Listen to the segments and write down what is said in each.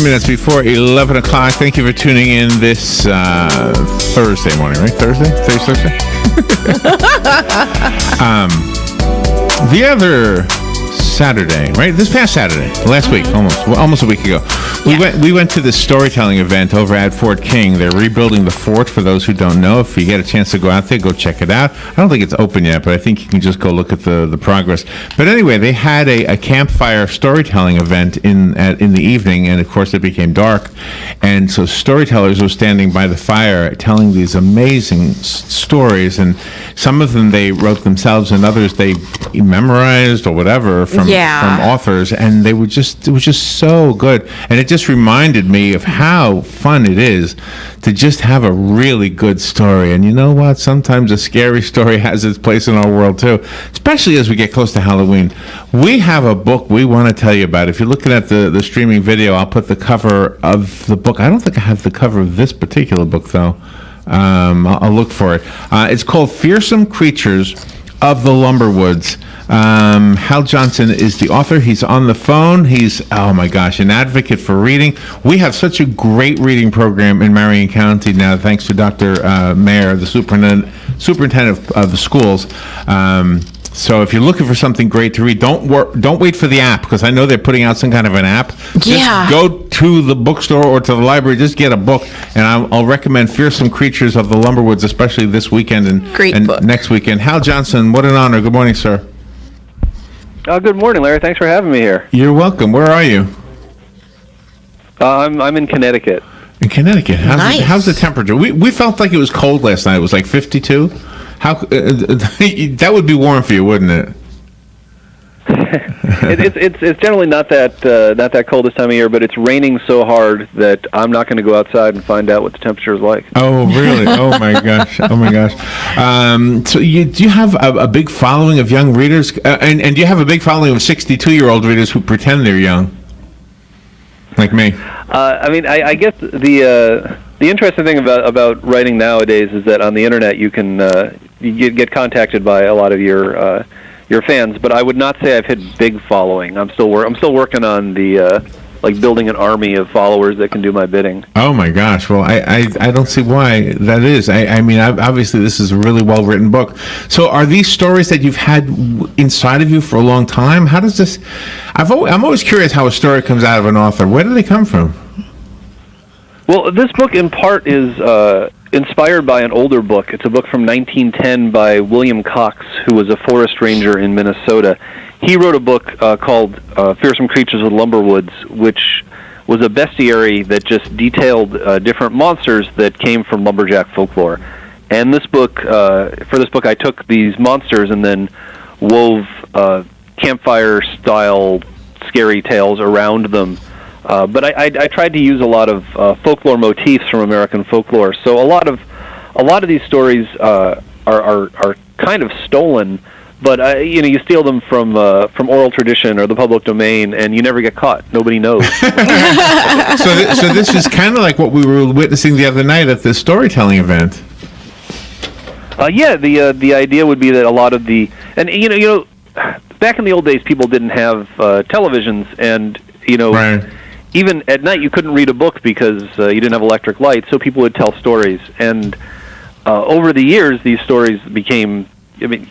minutes before 11 o'clock. Thank you for tuning in this Thursday morning, right? Thursday? Today's Thursday? The other Saturday, right? This past Saturday, last week, almost a week ago. We went to this storytelling event over at Fort King. They're rebuilding the fort, for those who don't know. If you get a chance to go out there, go check it out. I don't think it's open yet, but I think you can just go look at the progress. But anyway, they had a campfire storytelling event in the evening, and of course it became dark. And so storytellers were standing by the fire telling these amazing stories, and some of them they wrote themselves, and others they memorized or whatever from authors, and it was just so good. And it just reminded me of how fun it is to just have a really good story. And you know what? Sometimes a scary story has its place in our world too, especially as we get close to Halloween. We have a book we want to tell you about. If you're looking at the streaming video, I'll put the cover of the book. I don't think I have the cover of this particular book, though. I'll look for it. It's called Fearsome Creatures of the Lumberwoods. Hal Johnson is the author. He's on the phone. He's, oh my gosh, an advocate for reading. We have such a great reading program in Marion County now, thanks to Dr. Mayer, the superintendent of the schools. So if you're looking for something great to read, don't wait for the app, because I know they're putting out some kind of an app. Just go to the bookstore or to the library, just get a book, and I'll recommend Fearsome Creatures of the Lumberwoods, especially this weekend and book. Next weekend. Hal Johnson, what an honor. Good morning, sir. Good morning, Larry. Thanks for having me here. You're welcome. Where are you? I'm in Connecticut. In Connecticut. Nice. How's the temperature? We felt like it was cold last night. It was like 52. How that would be warm for you, wouldn't it? It's generally not that cold this time of year, but it's raining so hard that I'm not going to go outside and find out what the temperature is like. Oh, really? Oh my gosh! Oh my gosh! So do you have a big following of young readers, and do you have a big following of 62-year-old readers who pretend they're young, like me? I guess the interesting thing about writing nowadays is that on the internet you can you get contacted by a lot of your fans, but I would not say I've hit big following. I'm still working on the building an army of followers that can do my bidding. Oh my gosh! Well, I don't see why that is. I mean, obviously this is a really well written book. So, are these stories that you've had inside of you for a long time? How does this? I'm always curious how a story comes out of an author. Where do they come from? Well, this book in part is inspired by an older book. It's a book from 1910 by William Cox, who was a forest ranger in Minnesota. He wrote a book called Fearsome Creatures of the Lumberwoods, which was a bestiary that just detailed different monsters that came from lumberjack folklore. And this book, for this book, I took these monsters and then wove campfire-style scary tales around them. But I tried to use a lot of folklore motifs from American folklore. So a lot of these stories are kind of stolen, but you steal them from oral tradition or the public domain, and you never get caught. Nobody knows. So this is kind of like what we were witnessing the other night at the storytelling event. The idea would be that a lot of back in the old days, people didn't have televisions, and Right. Even at night, you couldn't read a book because you didn't have electric light, so people would tell stories. And over the years, these stories became... I mean,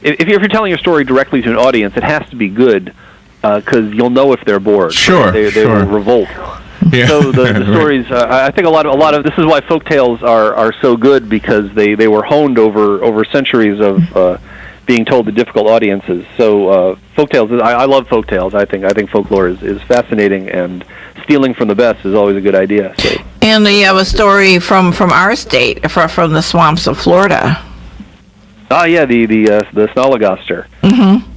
if you're telling your story directly to an audience, it has to be good, because you'll know if they're bored. Sure, They will revolt. Yeah. So the stories... I think a lot of... This is why folk tales are so good, because they were honed over centuries of... being told to difficult audiences. So folktales, I love folktales. I think folklore is fascinating, and stealing from the best is always a good idea. So. And you have a story from our state, from the swamps of Florida. Ah, yeah, the Snolligoster. Mm-hmm.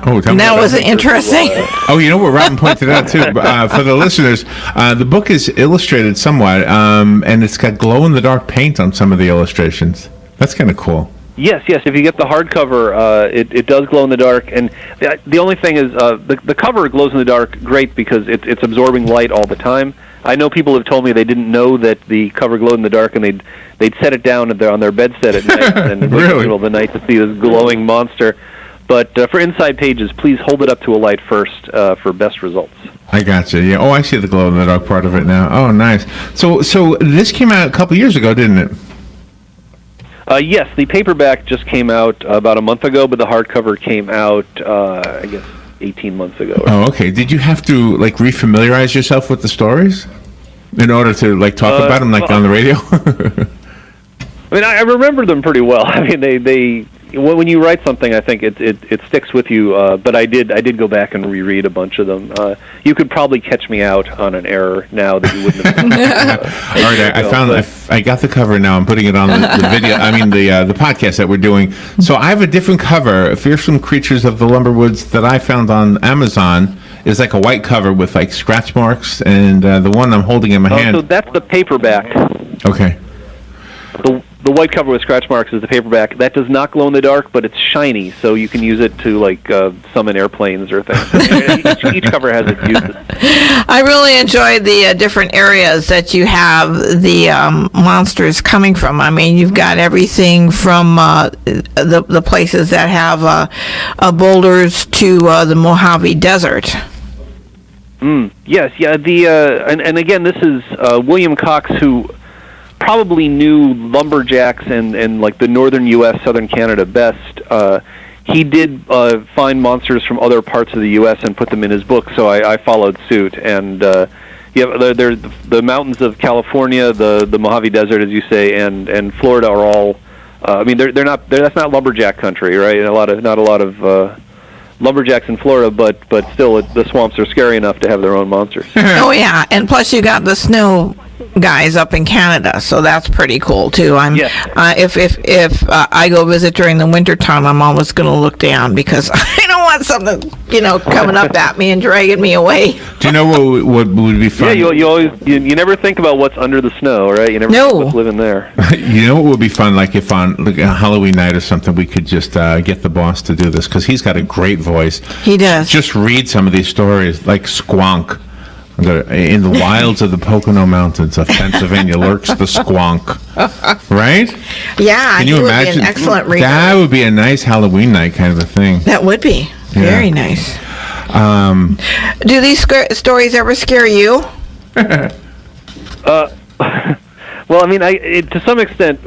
Oh, that was interesting. Oh, you know what Robin pointed out too, for the listeners, the book is illustrated somewhat, and it's got glow-in-the-dark paint on some of the illustrations. That's kind of cool. Yes. If you get the hardcover, it does glow in the dark, and the only thing is the cover glows in the dark great because it's absorbing light all the time. I know people have told me they didn't know that the cover glowed in the dark, and they'd set it down on their bedstead at night and wake up in the middle of the night to see this glowing monster. But for inside pages, please hold it up to a light first for best results. I got you. Yeah. Oh, I see the glow in the dark part of it now. Oh, nice. So this came out a couple years ago, didn't it? Yes, the paperback just came out about a month ago, but the hardcover came out, I guess, 18 months ago. Oh, okay. Did you have to refamiliarize yourself with the stories in order to talk about them on the radio? I mean, I remember them pretty well. I mean, they when you write something, I think it sticks with you. But I did go back and reread a bunch of them. You could probably catch me out on an error now that you wouldn't have. All right, I got the cover now. I'm putting it on the video. I mean the podcast that we're doing. So I have a different cover, Fearsome Creatures of the Lumberwoods, that I found on Amazon. Is like a white cover with scratch marks, and the one I'm holding in my hand. So that's the paperback. Okay. The white cover with scratch marks is the paperback. That does not glow in the dark, but it's shiny, so you can use it to summon airplanes or things. Each cover has its uses. I really enjoyed the different areas that you have the monsters coming from. I mean, you've got everything from the places that have boulders to the Mojave Desert. Yes, yeah. And again, this is William Cox, who probably knew lumberjacks and the northern U.S., southern Canada best. He did find monsters from other parts of the U.S. and put them in his book, so I followed suit. And there's the mountains of California, the Mojave Desert, as you say, and Florida are all. I mean, that's not lumberjack country, right? Not a lot of lumberjacks in Florida, but still, the swamps are scary enough to have their own monsters. Oh yeah, and plus you got the snow guys up in Canada, so that's pretty cool too. If I go visit during the winter time, I'm always going to look down because I don't want something coming up at me and dragging me away. Do you know what would be fun? Yeah, you never think about what's under the snow, right? You never think what's living there. You know what would be fun? If on Halloween night or something, we could just get the boss to do this because he's got a great voice. He does. Just read some of these stories, like Squonk. In the wilds of the Pocono Mountains of Pennsylvania lurks the squonk. Right? Yeah, can you imagine? Would be an excellent reader. That would be a nice Halloween night kind of a thing. That would be very nice. Do these stories ever scare you? Well, I mean, to some extent,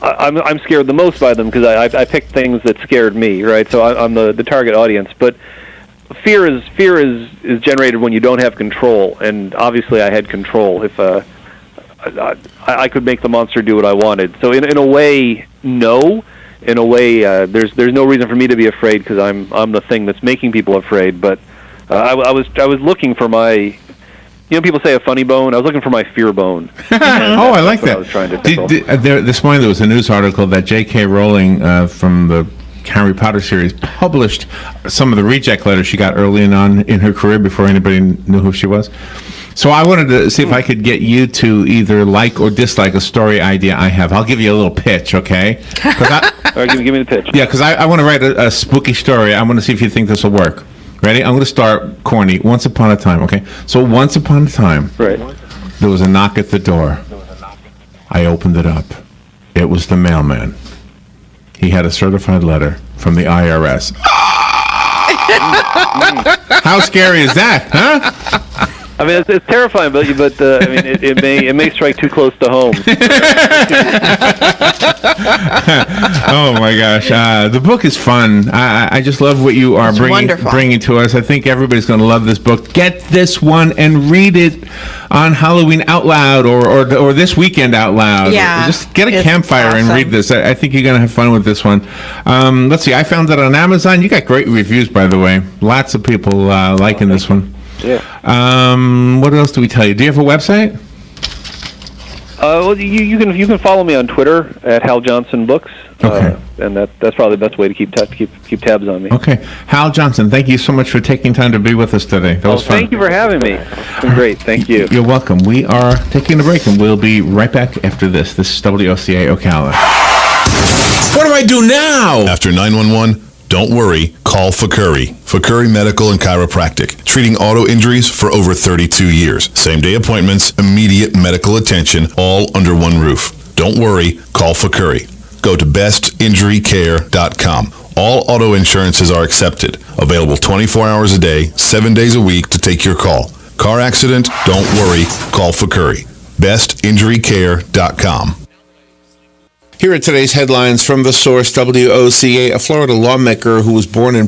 I'm scared the most by them because I picked things that scared me, right? So I'm the target audience, but. Fear is generated when you don't have control, and obviously I had control. If I could make the monster do what I wanted, so in a way, no. In a way, there's no reason for me to be afraid because I'm the thing that's making people afraid. But I was looking for my. People say a funny bone. I was looking for my fear bone. Oh, I like that. I was trying to tickle. This morning there was a news article that J.K. Rowling from the Harry Potter series published some of the reject letters she got early on in her career before anybody knew who she was. So I wanted to see if I could get you to either like or dislike a story idea I have. I'll give you a little pitch, okay? All right, give me the pitch. Yeah, because I want to write a spooky story. I want to see if you think this will work. Ready? I'm going to start corny. Once upon a time, okay? So once upon a time, right, there was a knock at the door. I opened it up. It was the mailman. He had a certified letter from the IRS. How scary is that, huh? I mean, it's terrifying, but I mean, it may strike too close to home. Oh my gosh, the book is fun. I just love what you are bringing to us. I think everybody's going to love this book. Get this one and read it on Halloween out loud, or this weekend out loud. Yeah, just get a campfire and read this. I think you're going to have fun with this one. Let's see. I found it on Amazon. You got great reviews, by the way. Lots of people liking this one. Yeah. What else do we tell you? Do you have a website? Well, you can follow me on Twitter at Hal Johnson Books. Okay. And that's probably the best way to keep tabs on me. Okay. Hal Johnson, thank you so much for taking time to be with us today. That was fun. Thank you for having me. It's been great. Thank you. You're welcome. We are taking a break, and we'll be right back after this. This is WOCA Ocala. What do I do now? After 911, don't worry, call Fakuri. Fakuri Medical and Chiropractic, treating auto injuries for over 32 years. Same-day appointments, immediate medical attention, all under one roof. Don't worry, call Fakuri. Go to bestinjurycare.com. All auto insurances are accepted. Available 24 hours a day, 7 days a week to take your call. Car accident? Don't worry. Call Fakuri. BestInjuryCare.com. Here are today's headlines from the source WOCA. A Florida lawmaker who was born in